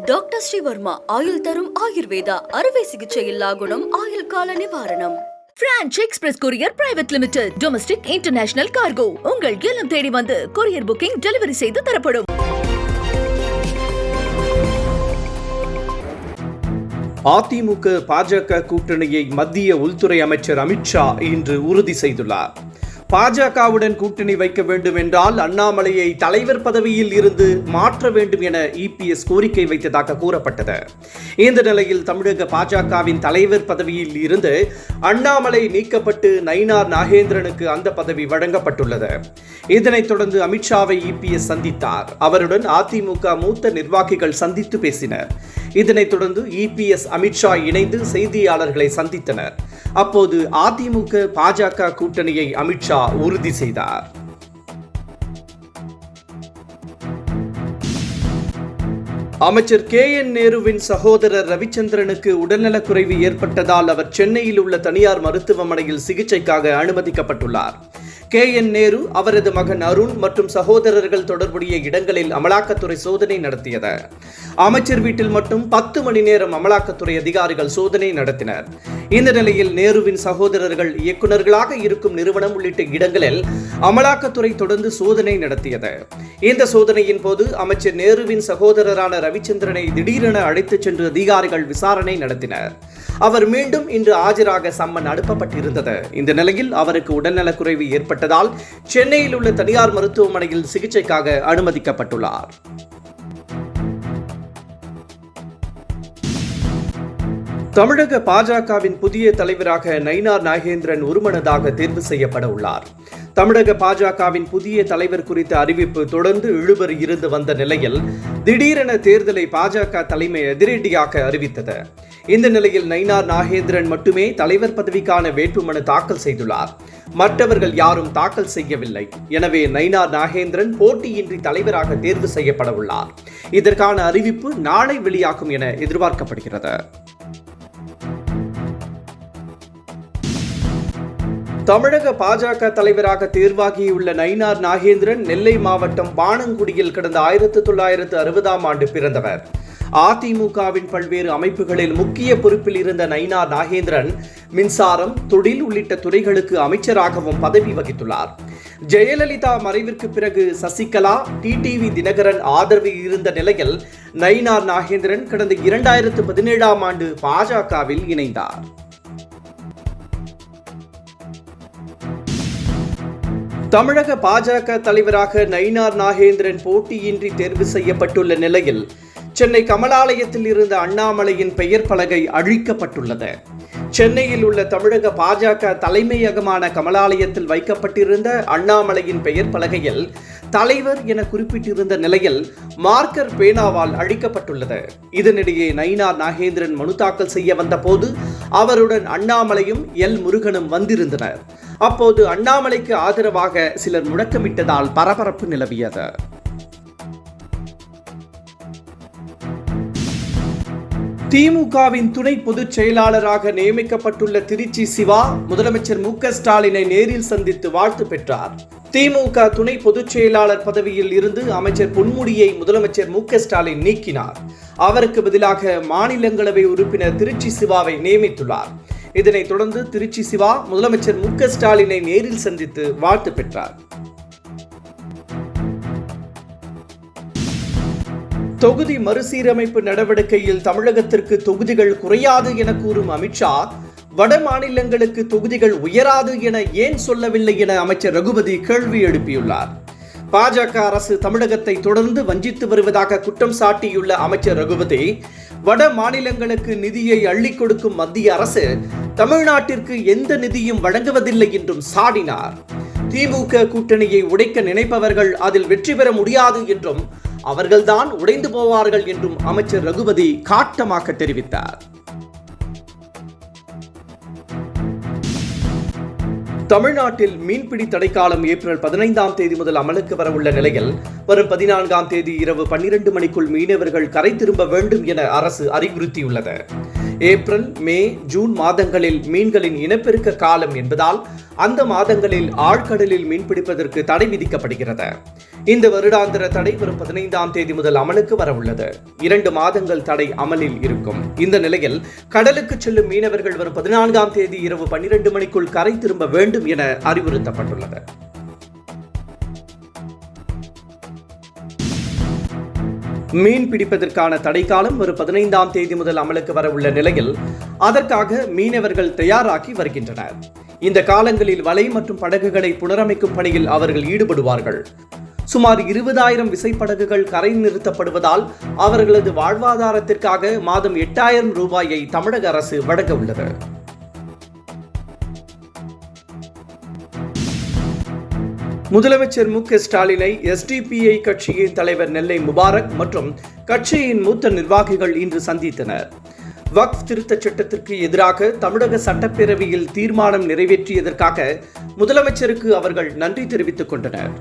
Doctor Sreevarma ஆயுள் தரும் ஆயுர்வேதா அறுவை சிகிச்சை இல்லா குணம் ஆயுள் கால நிவாரணம். Branch express courier private limited domestic international cargo உங்கள் இல்லம் தேடி வந்து கொரியர் புக்கிங் டெலிவரி செய்து தரப்படும். அதிமுக பாஜக கூட்டணியை மத்திய உள்துறை அமைச்சர் அமித்ஷா இன்று உறுதி செய்துள்ளார். பாஜகவுடன் கூட்டணி வைக்க வேண்டும் என்றால் அண்ணாமலையை தலைவர் பதவியில் இருந்து மாற்ற வேண்டும் என இபிஎஸ் கோரிக்கை வைத்ததாக கூறப்பட்டது. இந்த நிலையில் தமிழக பாஜகவின் தலைவர் பதவியில் இருந்து அண்ணாமலை நீக்கப்பட்டு நயினார் நாகேந்திரனுக்கு அந்த பதவி வழங்கப்பட்டுள்ளது. இதனைத் தொடர்ந்து அமித்ஷாவை இபிஎஸ் சந்தித்தார். அவருடன் அதிமுக மூத்த நிர்வாகிகள் சந்தித்து பேசினர். இதனைத் தொடர்ந்து இபிஎஸ் அமித்ஷா இணைந்து செய்தியாளர்களை சந்தித்தனர். அப்போது அதிமுக பாஜக கூட்டணியை அமித்ஷா உறுதி செய்தார். அமைச்சர் KN நேருவின் சகோதரர் ரவிச்சந்திரனுக்கு உடல்நலக்குறைவு ஏற்பட்டதால் அவர் சென்னையில் உள்ள தனியார் மருத்துவமனையில் சிகிச்சைக்காக அனுமதிக்கப்பட்டுள்ளார். KN நேரு, அவரது மகன் அருண் மற்றும் சகோதரர்கள் தொடர்புடைய இடங்களில் அமலாக்கத்துறை சோதனை நடத்தியது. அமைச்சர் வீட்டில் மட்டும் 10 மணி நேரம் அமலாக்கத்துறை அதிகாரிகள் சோதனை நடத்தினர். இந்த நிலையில் நேருவின் சகோதரர்கள் இயக்குநர்களாக இருக்கும் நிறுவனம் உள்ளிட்ட இடங்களில் அமலாக்கத்துறை தொடர்ந்து சோதனை நடத்தியது. இந்த சோதனையின் போது அமைச்சர் நேருவின் சகோதரரான ரவிச்சந்திரனை திடீரென அழைத்துச் சென்று அதிகாரிகள் விசாரணை நடத்தினர். அவர் மீண்டும் இன்று ஆஜராக சம்மன் அனுப்பப்பட்டிருந்தது. இந்த நிலையில் அவருக்கு உடல்நலக்குறைவு ஏற்பட்டதால் சென்னையில் உள்ள தனியார் மருத்துவமனையில் சிகிச்சைக்காக அனுமதிக்கப்பட்டுள்ளார். தமிழக பாஜகவின் புதிய தலைவராக நயினார் நாகேந்திரன் ஒருமனதாக தேர்வு செய்யப்பட உள்ளார். தமிழக பாஜகவின் புதிய தலைவர் குறித்த அறிவிப்பு தொடர்ந்து இழுபறி இருந்து வந்த நிலையில் திடீரென தேர்தலை பாஜக தலைமை அதிரடியாக அறிவித்தது. இந்த நிலையில் நயினார் நாகேந்திரன் மட்டுமே தலைவர் பதவிக்கான வேட்புமனு தாக்கல் செய்துள்ளார். மற்றவர்கள் யாரும் தாக்கல் செய்யவில்லை. எனவே நயினார் நாகேந்திரன் போட்டியின்றி தலைவராக தேர்வு செய்யப்பட உள்ளார். இதற்கான அறிவிப்பு நாளை வெளியாகும் என எதிர்பார்க்கப்படுகிறது. தமிழக பாஜக தலைவராக தேர்வாகியுள்ள நயினார் நாகேந்திரன் நெல்லை மாவட்டம் பாணங்குடியில் கடந்த 1960ஆம் ஆண்டு பிறந்தவர். அதிமுகவின் பல்வேறு அமைப்புகளில் முக்கிய பொறுப்பில் இருந்த நயினார் நாகேந்திரன் மின்சாரம், தொழில் உள்ளிட்ட துறைகளுக்கு அமைச்சராகவும் பதவி வகித்துள்ளார். ஜெயலலிதா மறைவிற்கு பிறகு சசிகலா, டிடிவி தினகரன் ஆதரவு இருந்த நிலையில் நயினார் நாகேந்திரன் கடந்த 2017ஆம் ஆண்டு பாஜகவில் இணைந்தார். தமிழக பாஜக தலைவராக நயினார் நாகேந்திரன் போட்டியின்றி தேர்வு செய்யப்பட்டுள்ள நிலையில் சென்னை கமலாலயத்தில் இருந்த அண்ணாமலையின் பெயர் பலகை அழிக்கப்பட்டுள்ளது. சென்னையில் உள்ள தமிழக பாஜக தலைமையகமான கமலாலயத்தில் வைக்கப்பட்டிருந்த அண்ணாமலையின் பெயர் பலகையில் தலைவர் என குறிப்பிட்டிருந்த நிலையில் மார்க்கர் பேனாவால் அழிக்கப்பட்டுள்ளது. இதனிடையே நயினார் நாகேந்திரன் மனு தாக்கல் செய்ய வந்த போது அவருடன் அண்ணாமலையும் முருகனும் வந்திருந்தனர். அப்போது அண்ணாமலைக்கு ஆதரவாக சிலர் முழக்கமிட்டதால் பரபரப்பு நிலவியது. திமுகவின் துணை பொதுச் செயலாளராக நியமிக்கப்பட்டுள்ள திருச்சி சிவா முதலமைச்சர் மு.க. ஸ்டாலினை நேரில் சந்தித்து வாழ்த்து பெற்றார். திமுக துணை பொதுச் செயலாளர் பதவியில் இருந்து அமைச்சர் பொன்முடியை முதலமைச்சர் மு.க. ஸ்டாலின் நீக்கினார். அவருக்கு பதிலாக மாநிலங்களவை உறுப்பினர் திருச்சி சிவாவை நியமித்துள்ளார். இதனைத் தொடர்ந்து திருச்சி சிவா முதலமைச்சர் மு.க. ஸ்டாலினை நேரில் சந்தித்து வாழ்த்து பெற்றார். தொகுதி மறுசீரமைப்பு நடவடிக்கையில் தமிழகத்திற்கு தொகுதிகள் குறையாது என கூறும் அமித்ஷா, வட மாநிலங்களுக்கு தொகுதிகள் உயராது என ஏன் சொல்லவில்லை என அமைச்சர் ரகுபதி கேள்வி எழுப்பியுள்ளார். பாஜக அரசு தமிழகத்தை தொடர்ந்து வஞ்சித்து வருவதாக குற்றம் சாட்டியுள்ள அமைச்சர் ரகுபதி, வட மாநிலங்களுக்கு நிதியை அள்ளி கொடுக்கும் மத்திய அரசு தமிழ்நாட்டிற்கு எந்த நிதியும் வழங்குவதில்லை என்றும் சாடினார். திமுக கூட்டணியை உடைக்க நினைப்பவர்கள் அதில் வெற்றி பெற முடியாது என்றும் அவர்கள்தான் உடைந்து போவார்கள் என்றும் அமைச்சர் ரகுபதி காட்டமாக தெரிவித்தார். தமிழ்நாட்டில் மீன்பிடி தடைக்காலம் ஏப்ரல் 15ஆம் தேதி முதல் அமலுக்கு வரவுள்ள நிலையில் வரும் 14ஆம் தேதி இரவு 12 மணிக்குள் மீனவர்கள் கரை திரும்ப வேண்டும் என அரசு அறிவுறுத்தியுள்ளது. ஏப்ரல், மே, ஜூன் மாதங்களில் மீன்களின் இனப்பெருக்க காலம் என்பதால் அந்த மாதங்களில் ஆழ்கடலில் மீன்பிடிப்பதற்கு தடை விதிக்கப்படுகிறது. இந்த வருடாந்திர தடை வரும் 15ஆம் தேதி முதல் அமலுக்கு வரவுள்ளது. 2 மாதங்கள் தடை அமலில் இருக்கும். இந்த நிலையில் கடலுக்கு செல்லும் மீனவர்கள் வரும் 14ஆம் தேதி இரவு 12 மணிக்குள் கரை திரும்ப வேண்டும் என அறிவுறுத்தப்பட்டுள்ளது. மீன் பிடிப்பதற்கான தடை காலம் வரும் 15ஆம் தேதி முதல் அமலுக்கு வர உள்ள நிலையில் அதற்காக மீனவர்கள் தயாராகி வருகின்றனர். இந்த காலங்களில் வலை மற்றும் படகுகளை புனரமைக்கும் பணியில் அவர்கள் ஈடுபடுவார்கள். சுமார் 20,000 விசைப்படகுகள் கரை நிறுத்தப்படுவதால் அவர்களது வாழ்வாதாரத்திற்காக மாதம் 8,000 ரூபாயை தமிழக அரசு வழங்க உள்ளது. முதலமைச்சர் மு.க. ஸ்டாலினை எஸ்டிபிஐ கட்சியின் தலைவர் நெல்லை முபாரக் மற்றும் கட்சியின் மூத்த நிர்வாகிகள் இன்று சந்தித்தனர். வக்ஃப் திருத்தச் சட்டத்திற்கு எதிராக தமிழக சட்டப்பேரவையில் தீர்மானம் நிறைவேற்றியதற்காக முதலமைச்சருக்கு அவர்கள் நன்றி தெரிவித்துக் கொண்டனர்.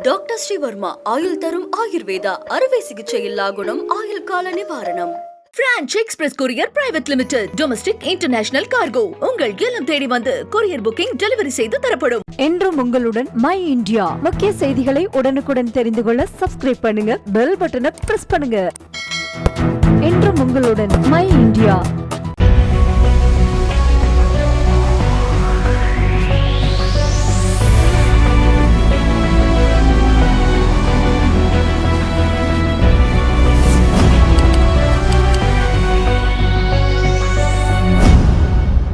டாக்டர் ஸ்ரீவர்மா ஆயுள் தரும் ஆயுர்வேதா அறுவை சிகிச்சை இல்லா குணம் ஆயுள் கால நிவாரணம். Branch express courier private limited domestic international cargo உங்கள் இல்லம் தேடி வந்து கொரியர் புக்கிங் டெலிவரி செய்து தரப்படும். என்றும் உங்களுடன் மை இந்தியா. முக்கிய செய்திகளை உடனுக்குடன் தெரிந்து கொள்ள சப்ஸ்கிரைப் பண்ணுங்க, பெல் பட்டனை பிரஸ் பண்ணுங்க. என்றும் உங்களுடன் மை இந்தியா.